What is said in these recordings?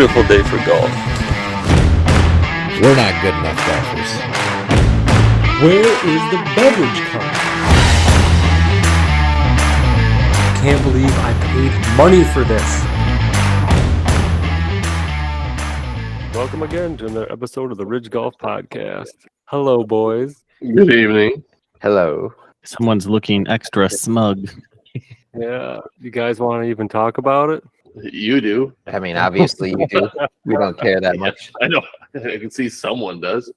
beautiful day for golf. We're not good enough golfers. Where is the beverage cart? Can't believe I paid money for this. Welcome again to another episode of the Ridge Golf Podcast. Hello, boys. Good evening. Hello. Someone's looking extra smug. Yeah, you guys want to even talk about it? You do. I mean, obviously you do. We don't care that much. I know. I can see someone does.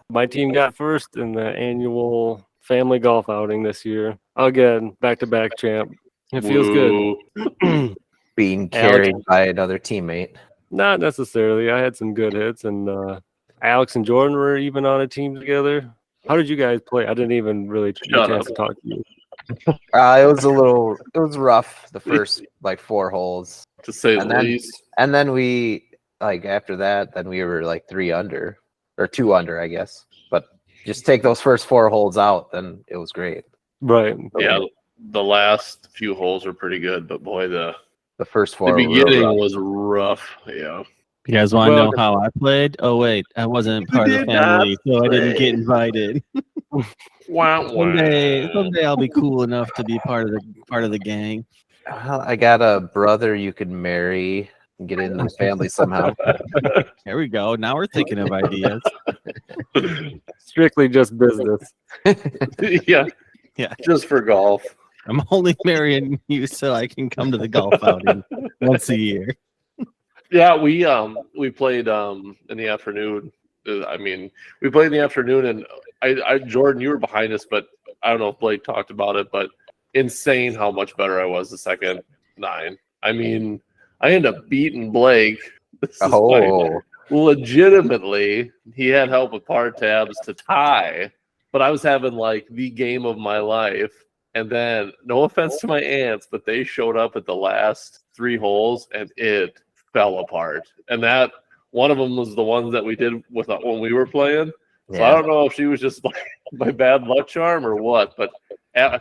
My team got first in the annual family golf outing this year. Again, back-to-back champ. It feels good. Being carried by another teammate. Not necessarily. I had some good hits, and Alex and Jordan were even on a team together. How did you guys play? I didn't even really get a chance to talk to you. It was rough the first like 4 holes. To say the least. And then we after that, then we were like 3 under or 2 under, I guess. But just take those first 4 holes out, then it was great. Right. Yeah, the last few holes were pretty good, but boy, the first 4 beginning was rough. Yeah. You guys want to know how I played? Oh, wait, I wasn't part of the family, so I didn't get invited. Someday I'll be cool enough to be part of the gang. Well, I got a brother you could marry and get into the family somehow. There we go. Now we're thinking of ideas. Strictly just business. Yeah. Yeah. Just for golf. I'm only marrying you so I can come to the golf outing once a year. Yeah, we played in the afternoon. We played in the afternoon, and I Jordan, you were behind us, but I don't know if Blake talked about it, but insane how much better I was the second 9. I mean, I ended up beating Blake. Legitimately, he had help with par tabs to tie, but I was having like the game of my life. And then, no offense to my aunts, but they showed up at the last 3 holes, and it fell apart. And that one of them was the ones that we did with when we were playing. So I don't know if she was just like my bad luck charm or what, but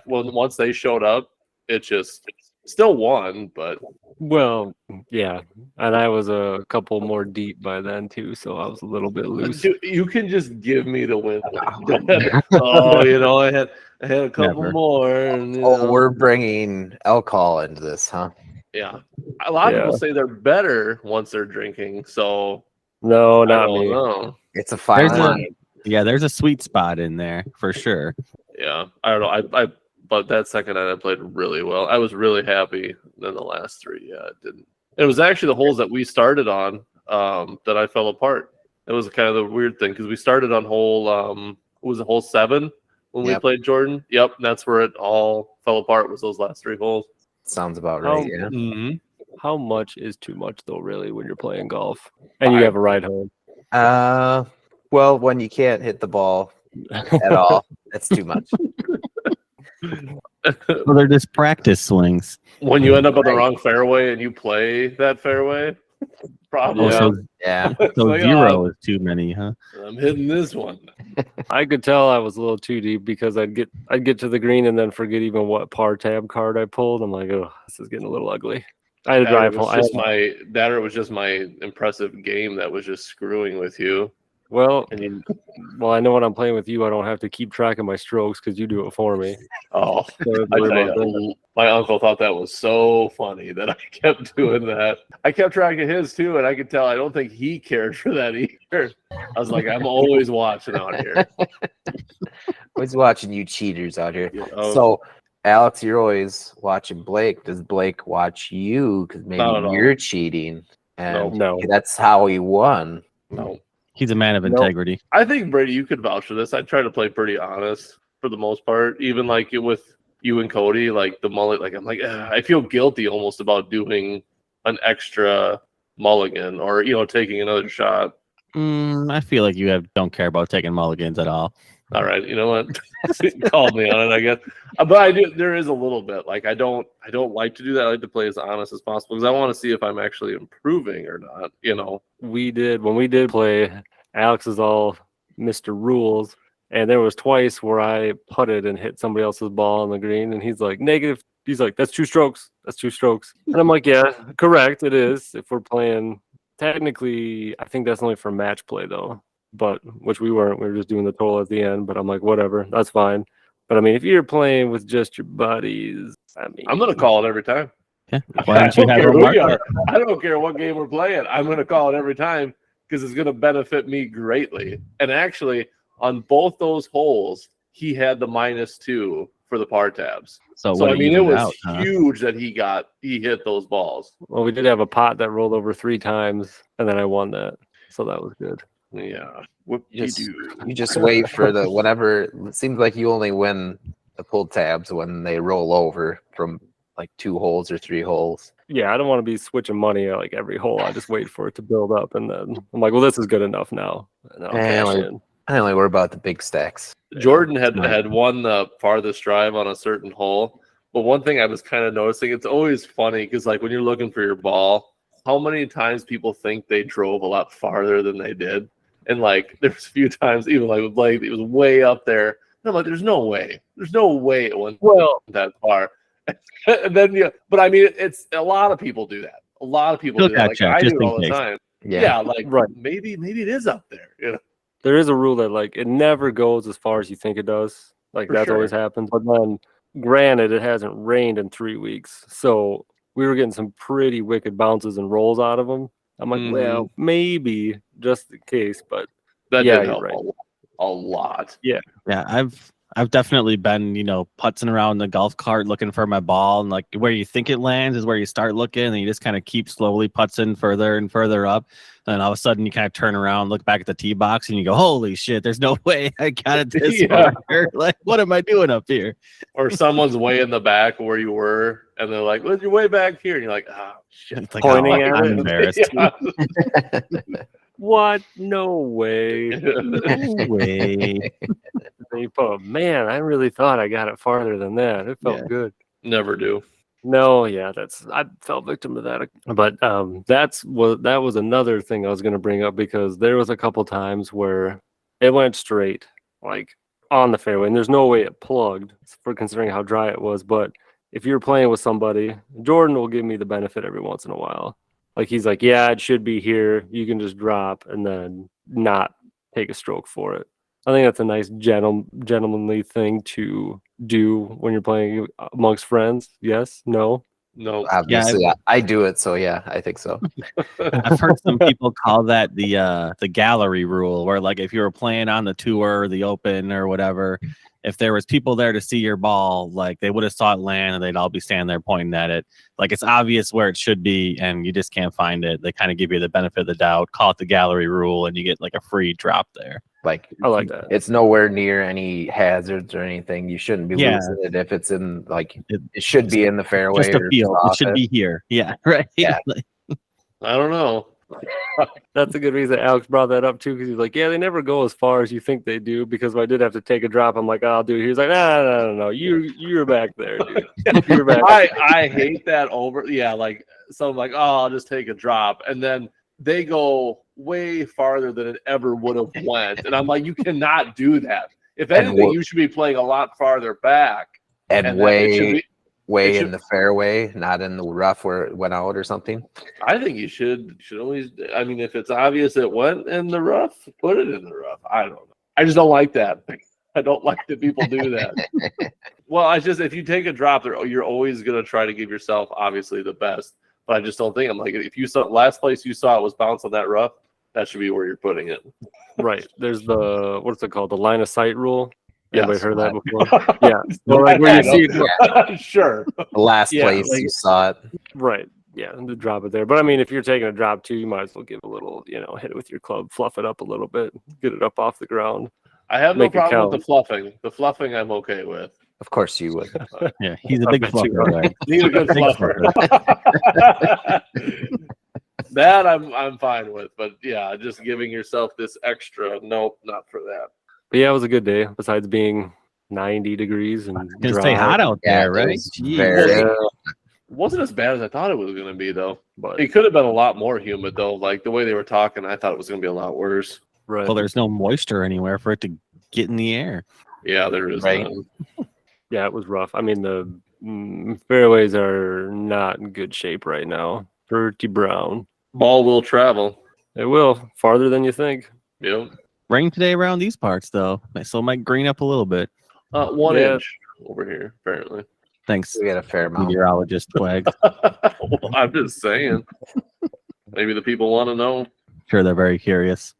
once they showed up, it just still won. But Well, yeah, and I was a couple more deep by then too, so I was a little bit loose. you can just give me the win. I had a couple more. And, we're bringing alcohol into this, huh? Yeah, a lot of people say they're better once they're drinking. So No, not me. No. It's a fine line. There's a sweet spot in there for sure. Yeah, I don't know. But that second night I played really well. I was really happy. Then the last 3, it didn't. It was actually the holes that we started on that I fell apart. It was kind of the weird thing because we started on hole hole 7 when we played Jordan. Yep, and that's where it all fell apart. Was those last 3 holes? Sounds about right. Yeah. Mm-hmm. How much is too much though, really, when you're playing golf and you have a ride home? Well, when you can't hit the ball at all, that's too much. Well, they're just practice swings. When you end up on the wrong fairway and you play that fairway, probably. So like, 0 is too many, huh? I'm hitting this one. I could tell I was a little too deep because I'd get to the green and then forget even what par tab card I pulled. I'm like, oh, this is getting a little ugly. I had to drive home. It was just my impressive game that was just screwing with you. Well, I know when I'm playing with you, I don't have to keep track of my strokes because you do it for me. Oh, my uncle thought that was so funny that I kept doing that. I kept track of his too, and I could tell I don't think he cared for that either. I was like, I'm always watching out here. Always watching you cheaters out here. So, Alex, you're always watching Blake. Does Blake watch you? Because maybe you're cheating. And no. That's how he won. No. He's a man of integrity. I think, Brady, you could vouch for this. I try to play pretty honest for the most part. Even like with you and Cody, like the mullet, like I'm like, I feel guilty almost about doing an extra mulligan or, taking another shot. I feel like you don't care about taking mulligans at all. All right, you know what? Called me on it, I guess. But I do. There is a little bit like I don't like to do that. I like to play as honest as possible because I want to see if I'm actually improving or not. When we did play, Alex is all Mr. Rules, and there was twice where I putted and hit somebody else's ball on the green, and he's like negative. He's like, that's 2 strokes. That's 2 strokes, and I'm like, yeah, correct, it is. If we're playing technically, I think that's only for match play though. But which we weren't. We were just doing the total at the end. But I'm like, whatever, that's fine. But I mean, if you're playing with just your buddies, I mean, I'm gonna call it every time. Yeah. I Why don't you don't have care a who mark? you are. I don't care what game we're playing. I'm gonna call it every time because it's gonna benefit me greatly. And actually, on both those holes, he had the -2 for the par tabs. So I mean, it was huge that he hit those balls. Well, we did have a pot that rolled over 3 times, and then I won that, so that was good. Yeah, you just wait for the whenever. It seems like you only win the pull tabs when they roll over from like 2 holes or 3 holes. Yeah, I don't want to be switching money at like every hole. I just wait for it to build up, and then I'm like, well, this is good enough now. And I'll cash in. I only worry about the big stacks. Jordan had won the farthest drive on a certain hole, but one thing I was kind of noticing, it's always funny because like when you're looking for your ball, how many times people think they drove a lot farther than they did, and like there's a few times even like with Blake, it was way up there. And I'm like, there's no way it went that far. And then but I mean, it's a lot of people do that. A lot of people do that. Like I do it all the time. Yeah, like maybe it is up there. You know. There is a rule that like it never goes as far as you think it does. Like that's always happens. But then, granted, it hasn't rained in 3 weeks, so we were getting some pretty wicked bounces and rolls out of them. I'm like, well, maybe just in case, but that did help a lot. Yeah, I've definitely been, putzing around the golf cart looking for my ball, and like where you think it lands is where you start looking, and you just kind of keep slowly putzing further and further up, and all of a sudden you kind of turn around, look back at the tee box, and you go, "Holy shit! There's no way I got it this far. Like, what am I doing up here?" Or someone's way in the back where you were, and they're like, "Well, you're way back here," and you're like, "Ah, oh, shit!" It's like, pointing at I'm it. embarrassed. What? No way. No way. And you put, man, I really thought I got it farther than that. It felt good. Never do. No, yeah, I fell victim to that. But that was another thing I was going to bring up because there was a couple times where it went straight, like on the fairway, and there's no way it plugged for considering how dry it was. But if you're playing with somebody, Jordan will give me the benefit every once in a while. Like he's like, yeah, it should be here. You can just drop and then not take a stroke for it. I think that's a nice gentlemanly thing to do when you're playing amongst friends. Yes? No? No. Obviously, I do it, so yeah, I think so. I've heard some people call that the gallery rule, where like if you were playing on the tour, or the Open, or whatever, if there was people there to see your ball, like they would have saw it land, and they'd all be standing there pointing at it. Like it's obvious where it should be, and you just can't find it. They kind of give you the benefit of the doubt, call it the gallery rule, and you get like a free drop there. Like I like that. It's nowhere near any hazards or anything. You shouldn't be losing it if it's in like it should be in the fairway. Just a field. It should be here. Yeah, right. Yeah. I don't know. That's a good reason Alex brought that up too, because he's like, yeah, they never go as far as you think they do. Because if I did have to take a drop, I'm like, I'll do it. He was like, no, you're back there, dude. You're back. I hate that over. Yeah, like so I'm like, oh, I'll just take a drop, and then they go way farther than it ever would have went, and I'm like, you cannot do that. If anything, you should be playing a lot farther back and way in the fairway, not in the rough where it went out or something. I think you should always. I mean, if it's obvious it went in the rough, put it in the rough. I don't know. I just don't like that. I don't like that people do that. Well, I just if you take a drop, you're always gonna try to give yourself obviously the best. But I just don't think I'm like if you saw last place you saw it was bounce on that rough, that should be where you're putting it. Right. There's the what's it called? The line of sight rule. Yes. Anybody heard that before? Yeah. So like where you see it, sure. The last place you saw it. Right. Yeah, and to drop it there. But I mean, if you're taking a drop too, you might as well give a little, hit it with your club, fluff it up a little bit, get it up off the ground. I have no problem with the fluffing. The fluffing I'm okay with. Of course you would. Yeah, he's a big fluffer. Right? He's a good fluffer. That I'm fine with, but yeah, just giving yourself this extra. Nope, not for that. But yeah, it was a good day. Besides being 90 degrees and it's gonna stay hot out there, right? Wasn't as bad as I thought it was going to be, though. But it could have been a lot more humid, though. Like the way they were talking, I thought it was going to be a lot worse. Right. Well, there's no moisture anywhere for it to get in the air. Yeah, there is. Right. Yeah, it was rough. I mean, the fairways are not in good shape right now. Pretty brown. Ball will travel. It will farther than you think. Yep. Rain today around these parts, though. So it might green up a little bit. 1 Yeah. inch over here, apparently. Thanks, We got a fair amount. meteorologist Twag. Well, I'm just saying. Maybe the people want to know. Sure, they're very curious.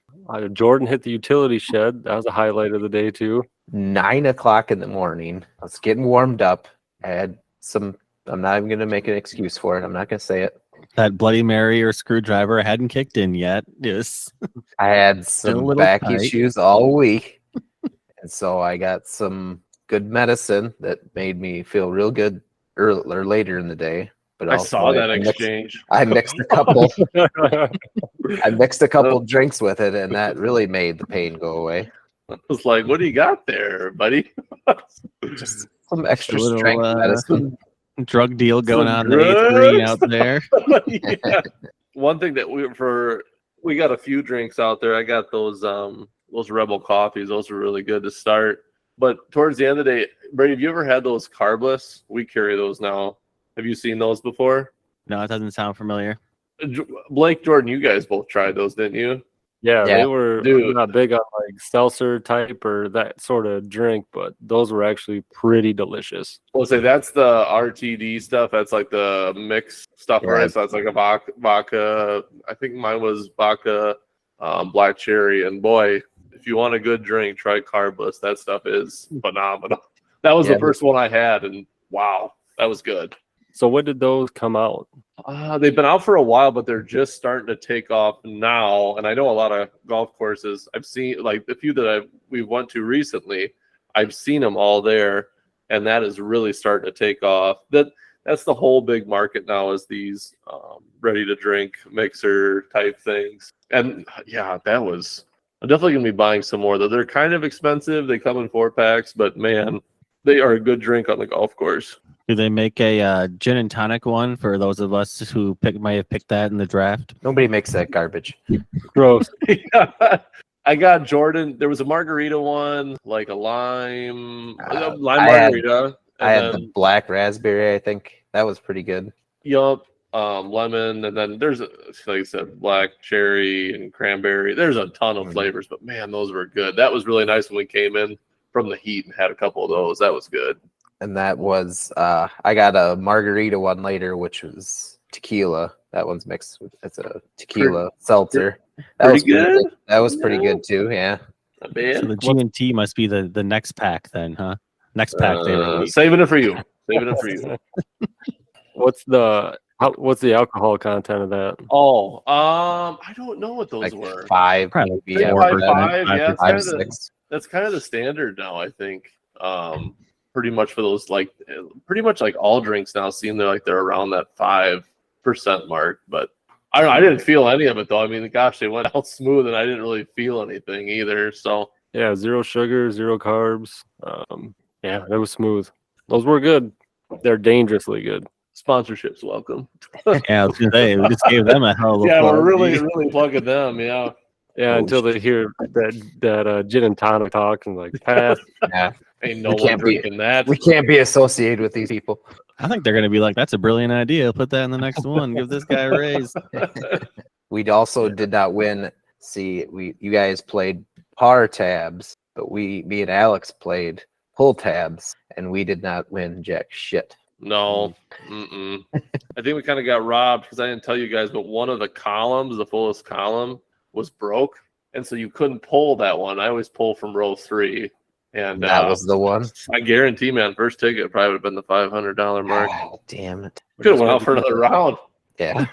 Jordan hit the utility shed. That was a highlight of the day too. 9 o'clock in the morning. I was getting warmed up. I had some. I'm not even gonna make an excuse for it. I'm not gonna say it. That Bloody Mary or screwdriver hadn't kicked in yet. Yes. I had Still a some little back tight. issues all week, and so I got some good medicine that made me feel real good or later in the day. But I also saw that mixed- exchange. I mixed a couple. I mixed a couple drinks with it, and that really made the pain go away. I was like, what do you got there, buddy? Just some extra A little, strength medicine. Drug deal going Some on the 8th green drugs? out there. Yeah. One thing that we got a few drinks out there. I got those Rebel coffees. Those were really good to start. But towards the end of the day, Brady, have you ever had those carbless? We carry those now. Have you seen those before? No, it doesn't sound familiar. Blake, Jordan, you guys both tried those, didn't you? Yeah, Yeah. they were Dude. not big on like seltzer type or that sort of drink, but those were actually pretty delicious. We'll say that's the RTD stuff. That's like the mixed stuff, Yeah. right? So that's like a vodka. I think mine was vodka, black cherry. And boy, if you want a good drink, try carbless. That stuff is phenomenal. That was Yeah. the first one I had, and wow, that was good. So when did those come out? They've been out for a while, but they're just starting to take off now. And I know a lot of golf courses. I've seen like the few that we went to recently. I've seen them all there, and that is really starting to take off. That's the whole big market now is these ready to drink mixer type things. And yeah, I'm definitely gonna be buying some more. Though they're kind of expensive. They come in 4-packs, but man, they are a good drink on the golf course. Do they make a gin and tonic one for those of us who might have picked that in the draft? Nobody makes that garbage. Gross. I got Jordan. There was a margarita one, like a lime I had- margarita. I had And the then, black raspberry. I think that was pretty good. lemon, and then there's like I said, black cherry and cranberry. There's a ton of flavors, but man, those were good. That was really nice when we came in from the heat and had a couple of those. That was good. And that was I got a margarita one later, which was tequila. That one's mixed with it's a tequila seltzer. That pretty was pretty good. That was pretty Yeah. good too. Yeah. Not So bad. the G&T must be the next pack then, huh? Next pack they release. Saving it for you. Saving it for you. What's the alcohol content of that? Oh, I don't know what those Like were. 5, Probably maybe. Like or five, better. five, yeah, it's 5, kind of 6. that's kind of the standard now, I think. Pretty much for those, like pretty much like all drinks now seem they're around that 5% mark. But I don't know, I didn't feel any of it though. I mean, gosh, they went out smooth, and I didn't really feel anything either. So Yeah, 0 sugar, 0 carbs. Yeah, it was smooth. Those were good. They're dangerously good. sponsorships welcome. Yeah, I was gonna say, we just gave them a hell of a Yeah, plug. we're really plugging them. Yeah, Yeah, Oh, until they hear that gin and tonic talk and like pass. Yeah. ain't no We one can't be- drinking that. We can't be associated with these people. I think they're gonna be like, that's a brilliant idea. Put that in the next one. Give this guy a raise. We also did not win. See, you guys played par tabs, but me and Alex played pull tabs, and we did not win jack shit. No, I think we kind of got robbed because I didn't tell you guys, but one of the columns, the fullest column, was broke, and so you couldn't pull that one. I always pull from row 3, and That was the one. I guarantee, man, first ticket probably would have been the $500 mark. Oh, damn it. Could have went out for another round. Yeah.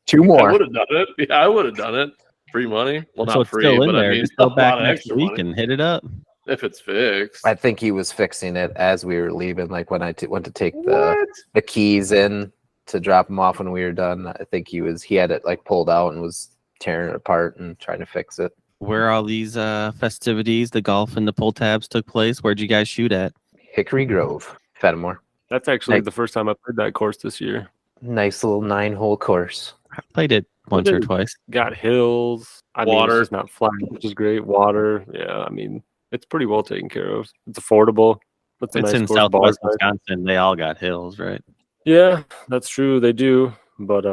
2 I more. would have done it. Yeah, I would have done it. Free money. Well, So not it's free, still in but I there. mean, Just a go back lot of next extra week money and hit it up. if it's fixed. I think he was fixing it as we were leaving, like when I went to take What? the keys in to drop them off when we were done. I think he had it like pulled out and was tearing it apart and trying to fix it. Where all these festivities, the golf and the pull tabs took place, where'd you guys shoot at? Hickory Grove, Fenimore. That's actually Hey. the first time I played that course this year. Nice little 9-hole course. I played it once or twice. Got hills. I mean, Water. it's just not flat, which is great. Water. Yeah, I mean, it's pretty well taken care of. It's affordable. It's a It's nice in course, Southwest ball side. Wisconsin. They all got hills, right? Yeah, that's true. They do. but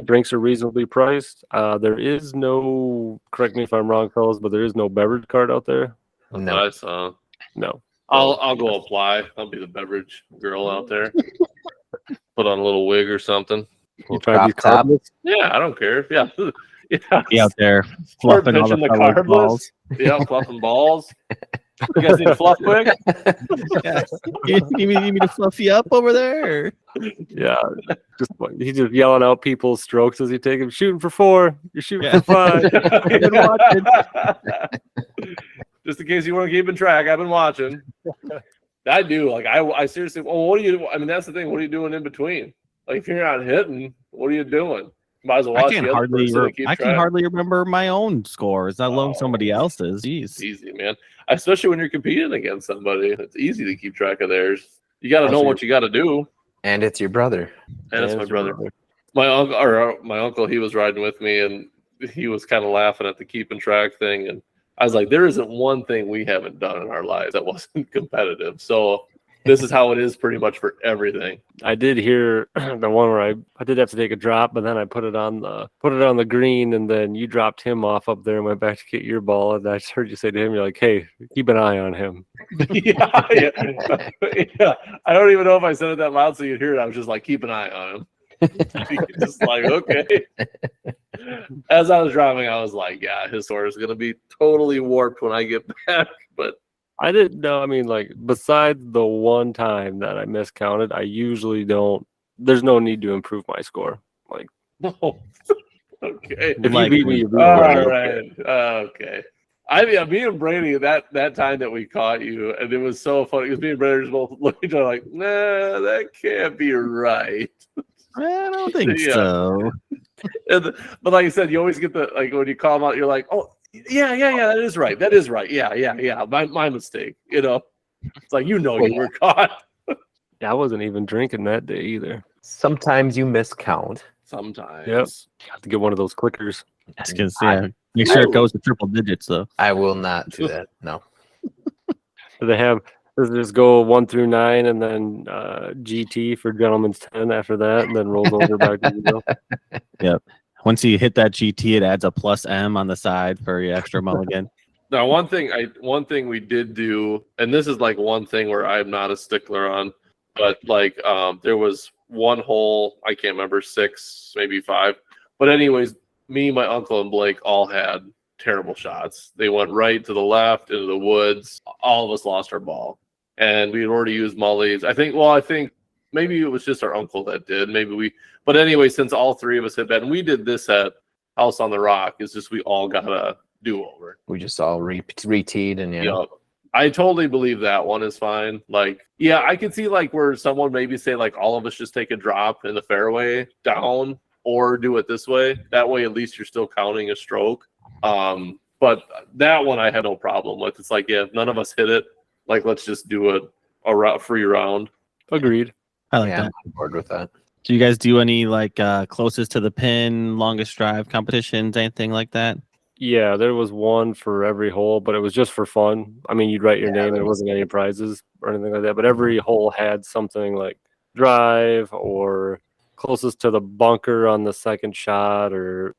drinks are reasonably priced. There is no, correct me if I'm wrong, fellas, but there is no beverage cart out there. That's No. what I saw. No. I'll go apply. I'll be the beverage girl out there. Put on a little wig or something. You try to be Crop top. carbless? Yeah, I don't care. Yeah. Yeah. Be out there Start fluffing all the pitching the fellas' carbless. balls. Yeah, fluffing balls. You guys need to fluff quick? Yeah. You need me to fluff you up over there? Yeah. He's just yelling out people's strokes as he take him. Shooting for 4. You're shooting Yeah. for 5. Been watching. Just in case you weren't keeping track, I've been watching. I do. Like I seriously. Well, what do you? I mean, that's the thing. What are you doing in between? Like, if you're not hitting, what are you doing? Might as well watch I the other person and keep can track. hardly remember my own scores, let alone somebody else's. Jeez. It's easy, man. Especially when you're competing against somebody, it's easy to keep track of theirs. You got to know what you got to do. And it's your brother. And it's my brother. My uncle, he was riding with me, and he was kind of laughing at the keeping track thing. And I was like, there isn't one thing we haven't done in our lives that wasn't competitive. So this is how it is pretty much for everything. I did hear the one where I did have to take a drop, but then I put it on the green, and then you dropped him off up there and went back to get your ball. And I just heard you say to him, you're like, "Hey, keep an eye on him." yeah. I don't even know if I said it that loud so you'd hear it. I was just like, keep an eye on him. Just like, okay. As I was driving, I was like, yeah, his sword is gonna be totally warped when I get back. But I didn't know. I mean, like, besides the one time that I miscounted, I usually don't. There's no need to improve my score. Like, no. Okay. if Like, you beat me, you beat me. All right. Okay. I mean, me and Brady, that time that we caught you, and it was so funny because me and Brady were both looking at each other like, nah, that can't be right. I don't think Yeah. so. But like I said, you always get the, like, when you call them out, you're like, oh, yeah, that is right. That is right. Yeah. My mistake. You know, it's like, you were caught. Yeah, I wasn't even drinking that day either. Sometimes you miscount. Sometimes. Yep. Have to get one of those clickers. Because make sure it goes to triple digits though. I will not do that. No. They have just go 1 through 9, and then GT for gentleman's 10 after that, and then rolls over back to 0. Yep. Once you hit that GT, it adds a plus M on the side for your extra mulligan. Now, one thing we did do, and this is like one thing where I'm not a stickler on, but like there was one hole, I can't remember, 6, maybe 5. But anyways, me, my uncle, and Blake all had terrible shots. They went right to the left into the woods. All of us lost our ball. And we had already used mullies. I think maybe it was just our uncle that did. But anyway, since all 3 of us had been, and we did this at House on the Rock, it's just we all got a do-over. We just all re-teed and Yep. I totally believe that one is fine. Like, yeah, I could see like where someone maybe say like all of us just take a drop in the fairway down or do it this way. That way, at least you're still counting a stroke. But that one I had no problem with. It's like, yeah, if none of us hit it, like, let's just do a free round. Agreed. I like I'm that. on board with that. Do you guys do any like closest to the pin, longest drive competitions, anything like that? Yeah, there was one for every hole, but it was just for fun. I mean, you'd write your name. There wasn't any prizes or anything like that. But every hole had something like drive or closest to the bunker on the second shot, or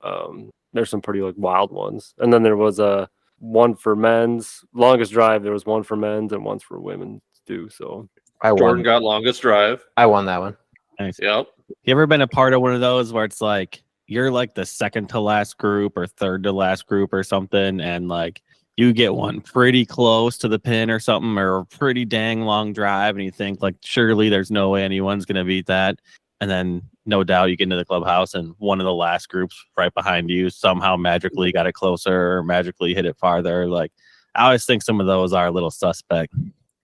there's some pretty like wild ones. And then there was a one for men's longest drive. There was one for men's and one for women too. So Jordan got longest drive. I won that one. Nice. Yep. You ever been a part of one of those where it's like you're like the second to last group or third to last group or something, and like you get one pretty close to the pin or something, or a pretty dang long drive, and you think like surely there's no way anyone's gonna beat that, and then no doubt you get into the clubhouse and one of the last groups right behind you somehow magically got it closer or magically hit it farther. Like I always think some of those are a little suspect.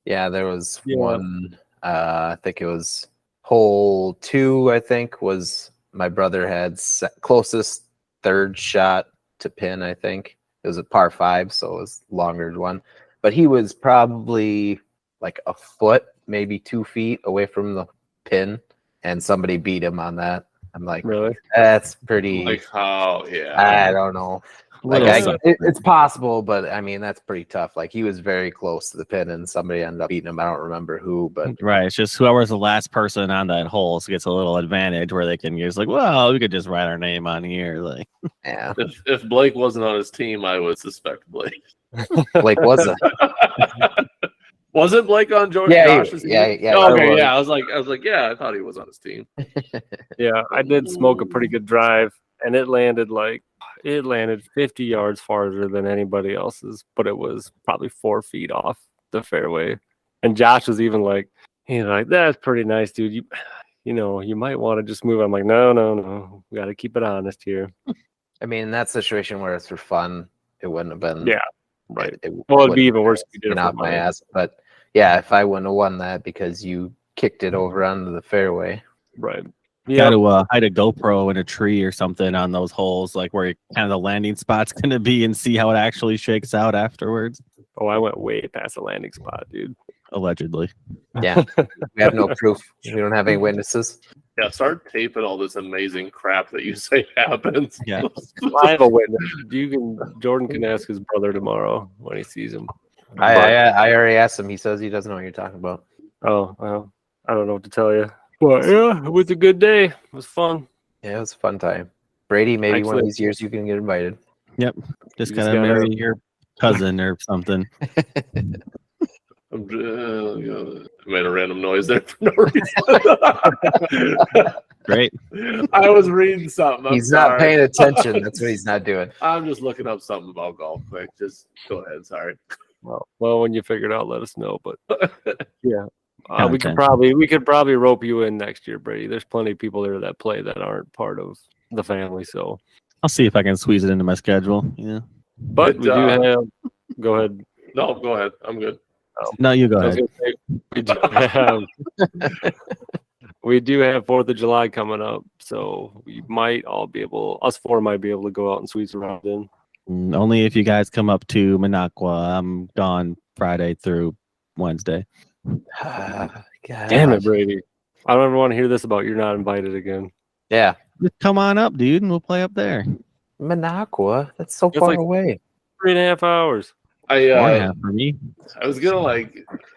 Yeah, there was one. I think it was hole 2. I think was my brother had closest third shot to pin. I think it was a par 5, so it was longer one. But he was probably like a foot, maybe 2 feet away from the pin, and somebody beat him on that. I'm like, really, that's pretty. Like how? Yeah. I don't know. Like Little it's possible, but I mean that's pretty tough. Like he was very close to the pin, and somebody ended up beating him. I don't remember who, but Right. It's just whoever's the last person on that hole gets a little advantage where they can use like, well, we could just write our name on here. Like, yeah, If Blake wasn't on his team, I would suspect Blake. Blake was it? Wasn't Blake on Josh's team? Yeah. Oh, okay, was. yeah. I was like, yeah, I thought he was on his team. Yeah, I did smoke a pretty good drive, and it landed 50 yards farther than anybody else's, but it was probably 4 feet off the fairway. And Josh was even like, that's pretty nice, dude. You might want to just move. I'm like, no, we got to keep it honest here. I mean, in that situation where it's for fun, it wouldn't have been. Yeah, right. It Well, it'd be even worse if you did it off for my money. ass. But yeah, if I wouldn't have won that because you kicked it over onto the fairway, Right. got Yeah. to hide a GoPro in a tree or something on those holes, like where kind of the landing spot's going to be, and see how it actually shakes out afterwards. Oh, I went way past the landing spot, dude. Allegedly. yeah, we have no proof. We don't have any witnesses. Yeah, start taping all this amazing crap that you say happens. Yeah. I have a witness. Jordan can ask his brother tomorrow when he sees him. I already asked him. He says he doesn't know what you're talking about. Oh, well, I don't know what to tell you. But yeah, it was a good day. It was fun. Yeah, it was a fun time. Brady, maybe one of Actually- these years you can get invited. Just just gotta gotta- marry your cousin or something. I made a random noise there for no reason. Great. I was reading something. I'm He's not sorry. paying attention. That's what he's not doing. I'm just looking up something about golf quick. Just go ahead. Sorry. Well, when you figure it out, let us know. But yeah, we could Content. probably rope you in next year, Brady. There's plenty of people there that play that aren't part of the family. So, I'll see if I can squeeze it into my schedule. Yeah. but we do have. Go ahead. No, go ahead. I'm good. No, you go I was ahead. gonna say, we do have 4th of July coming up, so we might all be able. Us 4 might be able to go out and squeeze around in. Only if you guys come up to Minocqua. I'm gone Friday through Wednesday. Damn it, Brady! I don't ever want to hear this about you're not invited again. Yeah. Just come on up, dude, and we'll play up there. Minocqua? That's so It's far like- away. 3.5 hours. Four and a I half for me. was gonna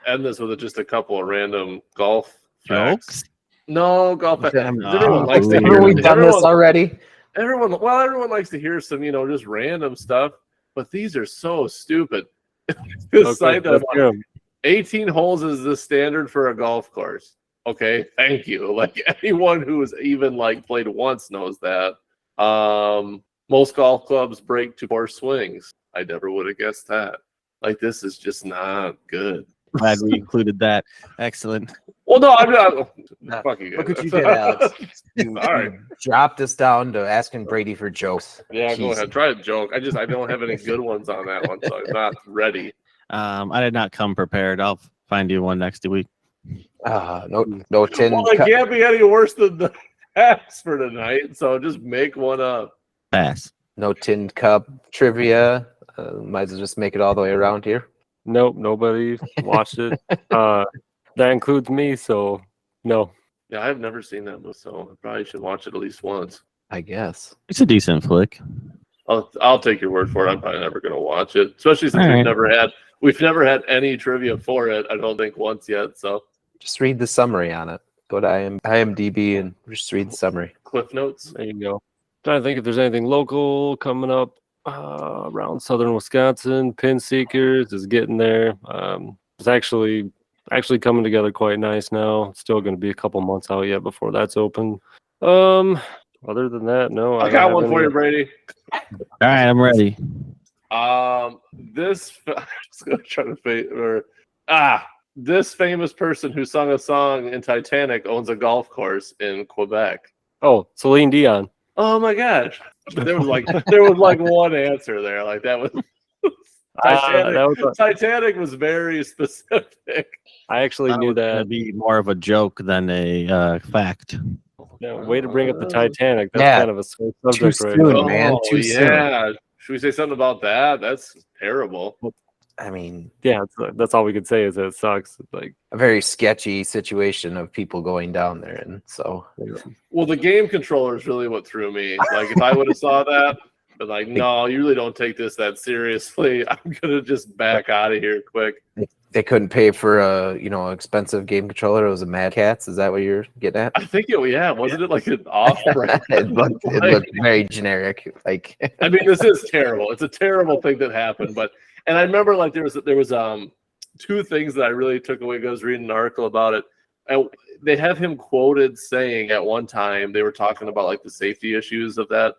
end this with just a couple of random golf facts. Jokes. No golf facts. Damn. Everyone likes to Haven't hear. Haven't we done this Everyone, already? everyone likes to hear some, just random stuff. But these are so stupid. This Okay, site does let's hear 'em. 18 holes is the standard for a golf course. Okay, thank you. Like anyone who has even played once knows that. Most golf clubs break to 4 swings. I never would have guessed that. This is just not good. Glad we included that. Excellent. Well, no, I'm not. Fuck you guys. Look what you did, Alex. You All right. dropped us down to asking Brady for jokes. Yeah, go Jeez. ahead. Try a joke. I don't have any good ones on that one, so I'm not ready. I did not come prepared. I'll find you one next week. No tin. Well, it cup. can't be any worse than the packs for tonight, so just make one up. Pass. No tin cup trivia. Might as well just make it all the way around here. Nope, nobody watched it. That includes me, so no. Yeah, I've never seen that movie, so I probably should watch it at least once. I guess. It's a decent flick. I'll take your word for it. I'm probably never going to watch it, especially since All right. we've never had any trivia for it. I don't think once yet. So Just read the summary on it. Go to IMDb and just read the summary. Cliff Notes. There you go. Trying to think if there's anything local coming up around southern Wisconsin. Pin Seekers is getting there. It's actually coming together quite nice now. It's still going to be a couple months out yet before that's open. Other than that, no. I don't got have one for any- you, Brady. All right, I'm ready. This I'm just gonna try to this famous person who sung a song in Titanic owns a golf course in Quebec. Oh, Celine Dion. Oh my gosh, there was one answer there. That was Titanic. That was Titanic was very specific. I actually Thought it knew was gonna that. be more of a joke than a fact. Yeah, way to bring up the Titanic. That's Yeah. kind of a sore subject right soon. now. Man, too soon. yeah. Should we say something about that? That's terrible. I mean, Yeah, that's all we could say is that it sucks. a very sketchy situation of people going down there. And so, Well, the game controller is really what threw me. If I would have saw that, But like, no, you really don't take this that seriously. I'm gonna just back out of here quick. They couldn't pay for a expensive game controller. It was a Mad Catz. Is that what you're getting at? I think wasn't it like an off-brand? it looked very generic. Like, I mean, this is terrible. It's a terrible thing that happened. And I remember like there was two things that I really took away because I was reading an article about it. And they have him quoted saying at one time they were talking about like the safety issues of that.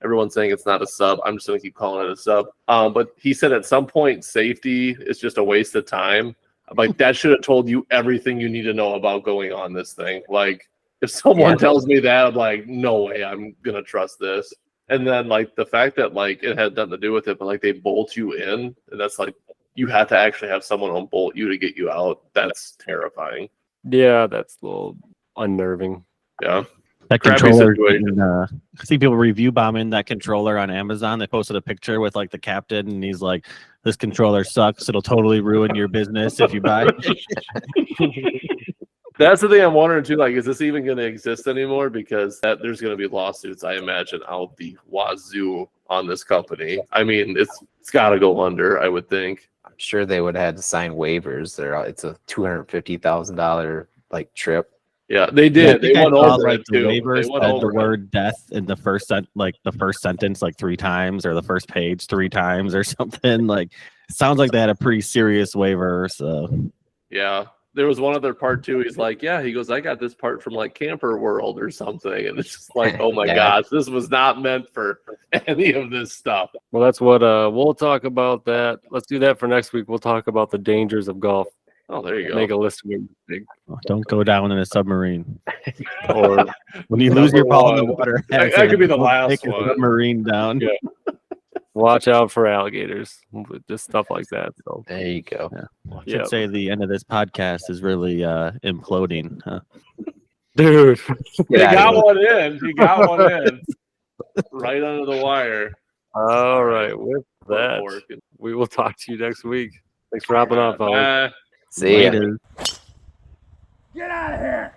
Everyone's saying it's not a sub. I'm just going to keep calling it a sub. But he said at some point, safety is just a waste of time. Like that should have told you everything you need to know about going on this thing. Like if someone tells me that, I'm like, no way, I'm going to trust this. And then like the fact that like it had nothing to do with it, but like they bolt you in, and that's like you have to actually have someone unbolt you to get you out. That's terrifying. Yeah, that's a little unnerving. Yeah. That Crappy controller, situation. I see people review bombing that controller on Amazon. They posted a picture with like the captain, and he's like, "This controller sucks. It'll totally ruin your business if you buy it." That's the thing I'm wondering too. Like, is this even going to exist anymore? Because there's going to be lawsuits, I imagine, out the wazoo on this company. I mean, it's got to go under, I would think. I'm sure they would have had to sign waivers. It's a $250,000 like trip. Yeah, they did. They went over like it the too. waivers They went said over the word "death" in the first sentence like 3 times, or the first page 3 times, or something. Like, it sounds like they had a pretty serious waiver. So yeah, there was one other part too. He's like, yeah, he goes, I got this part from like Camper World or something, and it's just like, oh my gosh, this was not meant for any of this stuff. Well, that's what we'll talk about that. Let's do that for next week. We'll talk about the dangers of golf. Oh, there you go. Make a list of them. don't go down in a submarine, Or when you lose your ball in the water. That could be the don't last take a one. submarine down. Yeah. Watch out for alligators. Just stuff like that. So There you go. I should say the end of this podcast is really imploding. Huh? dude. He got one in. He got one in. Right under the wire. All right. With that, we will talk to you next week. Thanks for hopping on, fellas. See ya. Later. Get out of here!